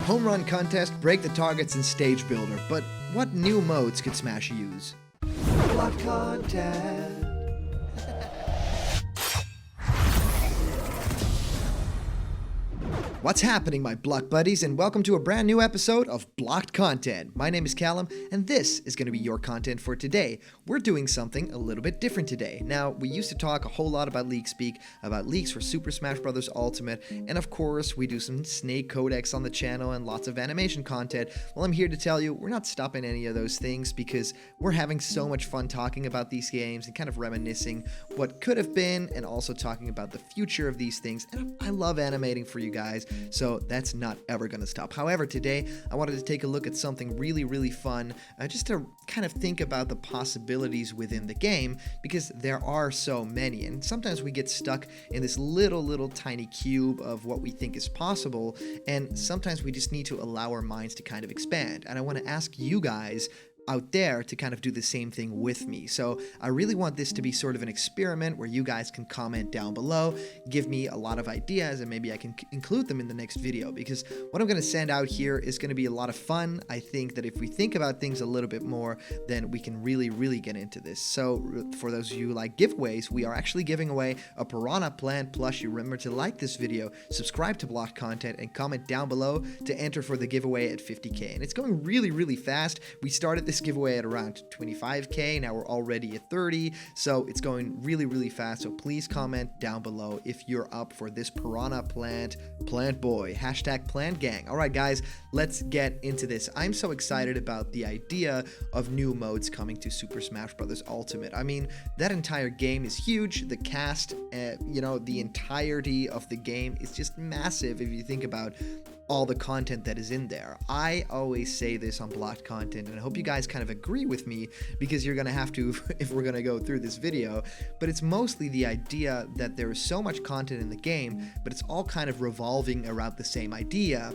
Home run contest, break the targets, and stage builder. But what new modes could Smash use? Block contest. What's happening, my Block buddies, and welcome to a brand new episode of Blocked Content. My name is Callum, and this is going to be your content for today. We're doing something a little bit different today. Now, we used to talk a whole lot about leak speak, about leaks for Super Smash Bros. Ultimate, and of course, we do some Snake Codex on the channel and lots of animation content. Well, I'm here to tell you, we're not stopping any of those things because we're having so much fun talking about these games and kind of reminiscing what could have been and also talking about the future of these things. And I love animating for you guys. So that's not ever going to stop. However, today I wanted to take a look at something really fun, just to kind of think about the possibilities within the game, because there are so many, and sometimes we get stuck in this little tiny cube of what we think is possible, and sometimes we just need to allow our minds to kind of expand. And I want to ask you guys out there to kind of do the same thing with me. So I really want this to be sort of an experiment where you guys can comment down below, give me a lot of ideas, and maybe I can include them in the next video, because what I'm going to send out here is going to be a lot of fun. I think that if we think about things a little bit more, then we can really get into this. So for those of you who like giveaways, we are actually giving away a Piranha Plant plushie. Remember to like this video, subscribe to Block Content, and comment down below to enter for the giveaway at 50k. And it's going really fast. We started this giveaway at around 25k. Now we're already at 30, so it's going really fast. So please comment down below if you're up for this Piranha Plant boy, hashtag plant gang. All right, guys, let's get into this. I'm so excited about the idea of new modes coming to Super Smash Bros. Ultimate. I mean, that entire game is huge. The cast, the entirety of the game is just massive if you think about all the content that is in there. I always say this on Blocked Content, and I hope you guys kind of agree with me, because you're gonna have to if we're gonna go through this video. But it's mostly the idea that there is so much content in the game, but it's all kind of revolving around the same idea,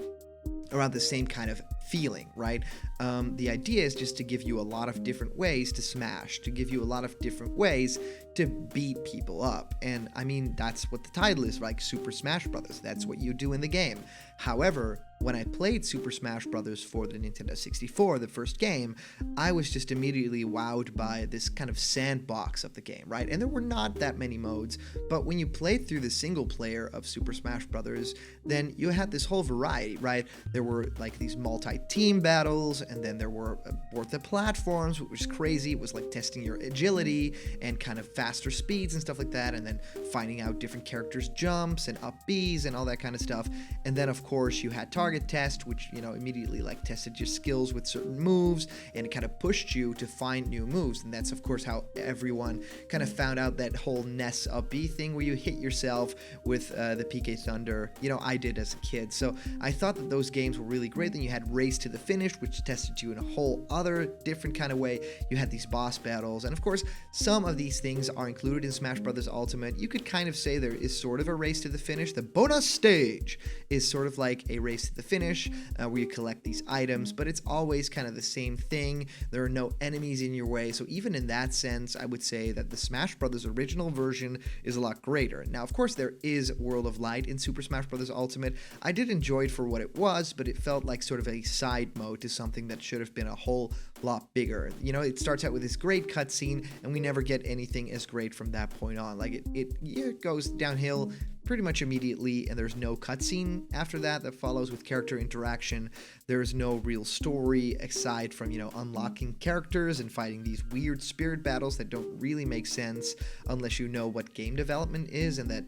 around the same kind of feeling, right? The idea is just to give you a lot of different ways to smash, to give you a lot of different ways to beat people up. And I mean, that's what the title is, like Super Smash Bros. That's what you do in the game. However, when I played Super Smash Bros. For the Nintendo 64, the first game, I was just immediately wowed by this kind of sandbox of the game, right? And there were not that many modes, but when you played through the single player of Super Smash Bros., then you had this whole variety, right? There were like these multi-team battles, and then there were board the platforms, which was crazy. It was like testing your agility and kind of faster speeds and stuff like that, and then finding out different characters' jumps and up Bs and all that kind of stuff. And then of course you had target test, which immediately like tested your skills with certain moves, and it kind of pushed you to find new moves. And that's of course how everyone kind of found out that whole Ness up B thing where you hit yourself with the PK Thunder. I did as a kid. So I thought that those games were really great. Then you had Race to the Finish, which tested you in a whole other different kind of way. You had these boss battles, and of course some of these things are included in Smash Bros. Ultimate. You could kind of say there is sort of a race to the finish. The bonus stage is sort of like a race to the finish, where you collect these items, but it's always kind of the same thing. There are no enemies in your way, so even in that sense, I would say that the Smash Bros. Original version is a lot greater. Now, of course, there is World of Light in Super Smash Bros. Ultimate. I did enjoy it for what it was, but it felt like sort of a side mode to something that should have been a whole lot bigger. It starts out with this great cutscene, and we never get anything as great from that point on. Like it goes downhill pretty much immediately, and there's no cutscene after that follows with character interaction. There's no real story aside from, unlocking characters and fighting these weird spirit battles that don't really make sense unless you know what game development is, and that,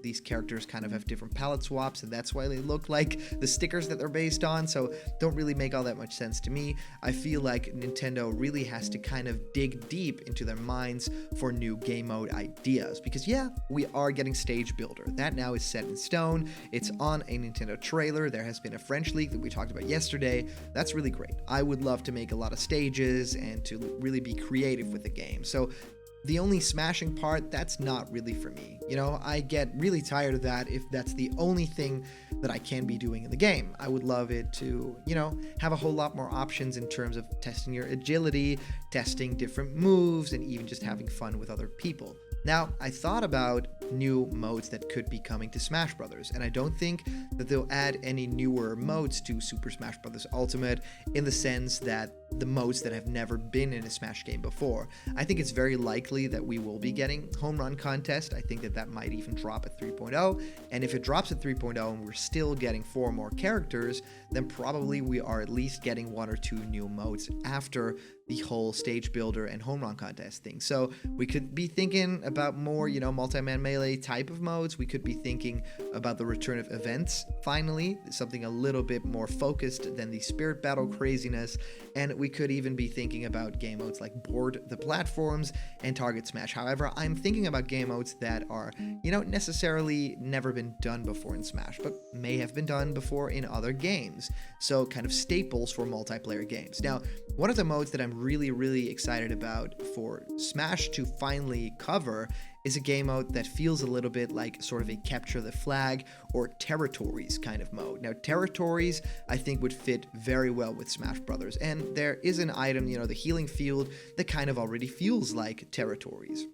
these characters kind of have different palette swaps, and that's why they look like the stickers that they're based on, so don't really make all that much sense to me. I feel like Nintendo really has to kind of dig deep into their minds for new game mode ideas, because yeah, we are getting Stage Builder. That now is set in stone. It's on a Nintendo trailer. There has been a French leak that we talked about yesterday. That's really great. I would love to make a lot of stages and to really be creative with the game. So the only smashing part, that's not really for me. I get really tired of that if that's the only thing that I can be doing in the game. I would love it to, have a whole lot more options in terms of testing your agility, testing different moves, and even just having fun with other people. Now, I thought about new modes that could be coming to Smash Brothers, and I don't think that they'll add any newer modes to Super Smash Bros. Ultimate in the sense that the modes that have never been in a Smash game before. I think it's very likely that we will be getting Home Run Contest. I think that that might even drop at 3.0, and if it drops at 3.0 and we're still getting 4 more characters, then probably we are at least getting 1 or 2 new modes after the whole stage builder and home run contest thing. So we could be thinking about more, multi-man melee type of modes. We could be thinking about the return of events, finally, something a little bit more focused than the spirit battle craziness. And we could even be thinking about game modes like board the platforms and target smash. However, I'm thinking about game modes that are, necessarily never been done before in Smash, but may have been done before in other games. So kind of staples for multiplayer games. Now, one of the modes that I'm really, really excited about for Smash to finally cover is a game mode that feels a little bit like sort of a capture the flag or territories kind of mode. Now, territories I think would fit very well with Smash Brothers, and there is an item, the healing field, that kind of already feels like territories.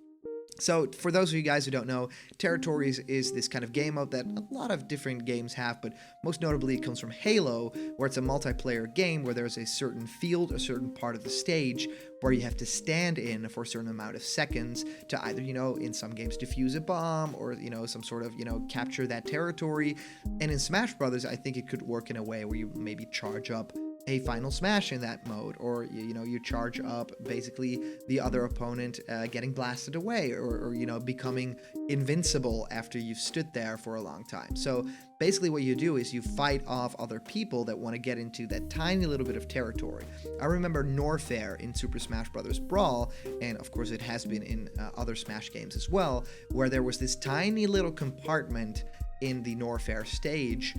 So for those of you guys who don't know, Territories is this kind of game mode that a lot of different games have, but most notably it comes from Halo, where it's a multiplayer game where there's a certain field, a certain part of the stage where you have to stand in for a certain amount of seconds to either, in some games defuse a bomb or, some sort of, capture that territory. And in Smash Brothers, I think it could work in a way where you maybe charge up a final smash in that mode, or you charge up basically the other opponent getting blasted away, or becoming invincible after you've stood there for a long time. So basically what you do is you fight off other people that want to get into that tiny little bit of territory. I remember Norfair in Super Smash Bros. Brawl, and of course it has been in other Smash games as well, where there was this tiny little compartment in the Norfair stage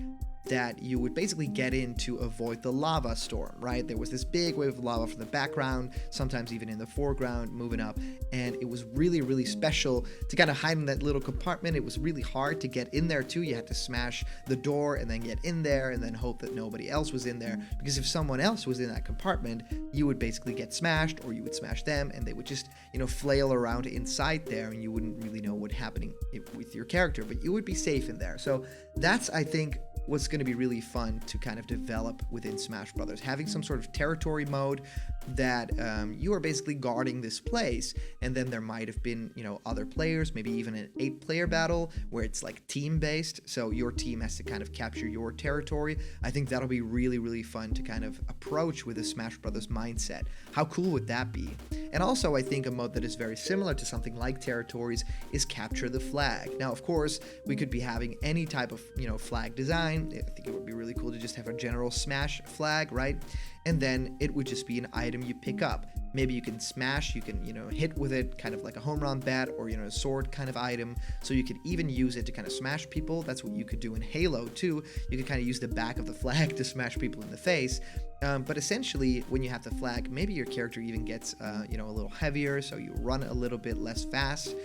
that you would basically get in to avoid the lava storm, right? There was this big wave of lava from the background, sometimes even in the foreground, moving up, and it was really, really special to kind of hide in that little compartment. It was really hard to get in there too. You had to smash the door and then get in there and then hope that nobody else was in there, because if someone else was in that compartment, you would basically get smashed, or you would smash them and they would just, flail around inside there, and you wouldn't really know what's happening with your character, but you would be safe in there. So that's, I think, what's going to be really fun to kind of develop within Smash Brothers, having some sort of territory mode that you are basically guarding this place, and then there might have been other players, maybe even an 8-player battle where it's like team based, so your team has to kind of capture your territory. I think that'll be really, really fun to kind of approach with a Smash Brothers mindset. How cool would that be? And also, I think a mode that is very similar to something like Territories is Capture the Flag. Now, of course, we could be having any type of flag design. I think it would be really cool to just have a general Smash flag, right? And then it would just be an item you pick up. Maybe you can smash, you can, hit with it kind of like a home run bat, or, a sword kind of item. So you could even use it to kind of smash people. That's what you could do in Halo too. You could kind of use the back of the flag to smash people in the face. But essentially, when you have the flag, maybe your character even gets, a little heavier, so you run a little bit less fast.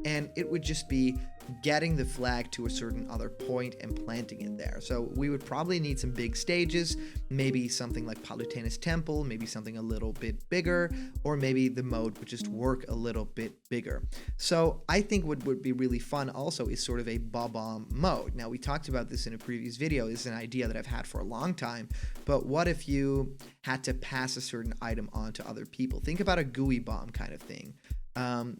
And it would just be getting the flag to a certain other point and planting it there. So we would probably need some big stages, maybe something like Palutena's Temple, maybe something a little bit bigger, or maybe the mode would just work a little bit bigger. So I think what would be really fun also is sort of a bob-omb mode. Now, we talked about this in a previous video. This is an idea that I've had for a long time, but what if you had to pass a certain item on to other people? Think about a gooey bomb kind of thing.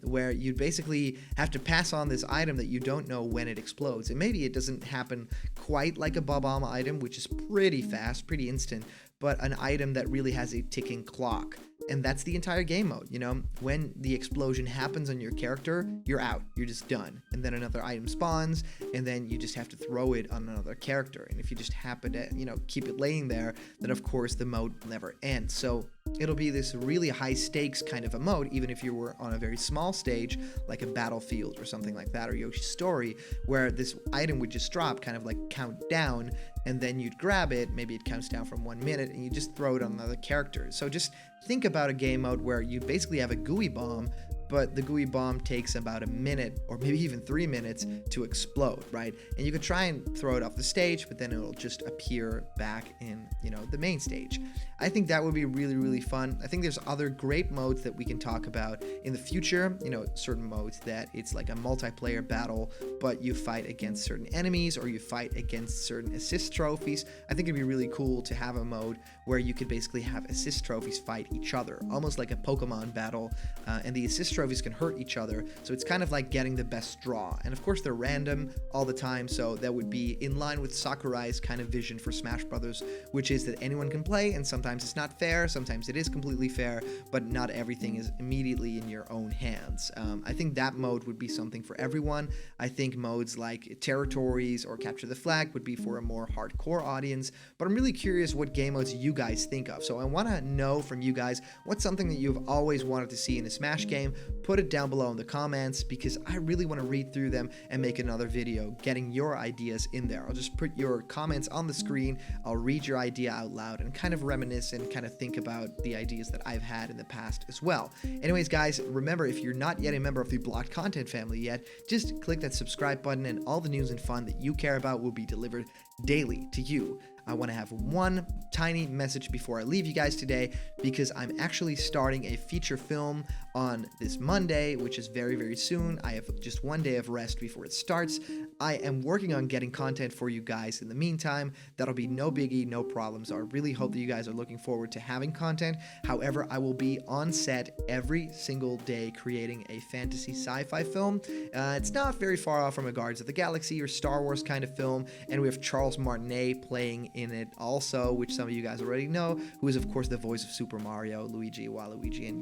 Where you basically have to pass on this item that you don't know when it explodes. And maybe it doesn't happen quite like a bob-omb item, which is pretty fast, pretty instant, but an item that really has a ticking clock. And that's the entire game mode, When the explosion happens on your character, you're out. You're just done. And then another item spawns, and then you just have to throw it on another character. And if you just happen to, keep it laying there, then of course the mode will never end. So it'll be this really high stakes kind of a mode, even if you were on a very small stage, like a Battlefield or something like that, or Yoshi's Story, where this item would just drop, kind of like count down, and then you'd grab it, maybe it counts down from 1 minute, and you just throw it on another character. So just think about a game mode where you basically have a gooey bomb, but the gooey bomb takes about a minute or maybe even 3 minutes to explode, right? And you could try and throw it off the stage, but then it'll just appear back in, the main stage. I think that would be really, really fun. I think there's other great modes that we can talk about in the future, certain modes that it's like a multiplayer battle, but you fight against certain enemies or you fight against certain assist trophies. I think it'd be really cool to have a mode where you could basically have assist trophies fight each other, almost like a Pokemon battle, and the assist trophies can hurt each other, so it's kind of like getting the best draw. And of course they're random all the time, so that would be in line with Sakurai's kind of vision for Smash Brothers, which is that anyone can play, and sometimes it's not fair, sometimes it is completely fair, but not everything is immediately in your own hands. I think that mode would be something for everyone. I think modes like Territories or Capture the Flag would be for a more hardcore audience, but I'm really curious what game modes you guys think of. So I want to know from you guys what's something that you've always wanted to see in a Smash game. Put it down below in the comments because I really want to read through them and make another video getting your ideas in there. I'll just put your comments on the screen, I'll read your idea out loud and kind of reminisce and kind of think about the ideas that I've had in the past as well. Anyways guys, remember, if you're not yet a member of the Blocked Content family yet, just click that subscribe button and all the news and fun that you care about will be delivered daily to you. I want to have one tiny message before I leave you guys today, because I'm actually starting a feature film on this Monday, which is very, very soon. I have just one day of rest before it starts. I am working on getting content for you guys in the meantime. That'll be no biggie, no problem. So I really hope that you guys are looking forward to having content. However, I will be on set every single day creating a fantasy sci-fi film. It's not very far off from a Guardians of the Galaxy or Star Wars kind of film, and we have Charles Martinet playing in it also, which some of you guys already know, who is of course the voice of Super Mario, Luigi, Waluigi, and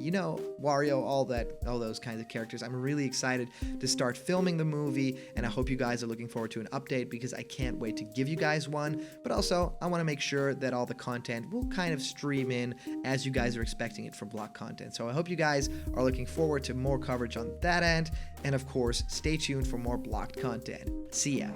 Wario, all those kinds of characters. I'm really excited to start filming the movie, and I hope you guys are looking forward to an update because I can't wait to give you guys one. But also, I want to make sure that all the content will kind of stream in as you guys are expecting it from Block Content. So I hope you guys are looking forward to more coverage on that end, and of course, stay tuned for more Blocked content. See ya.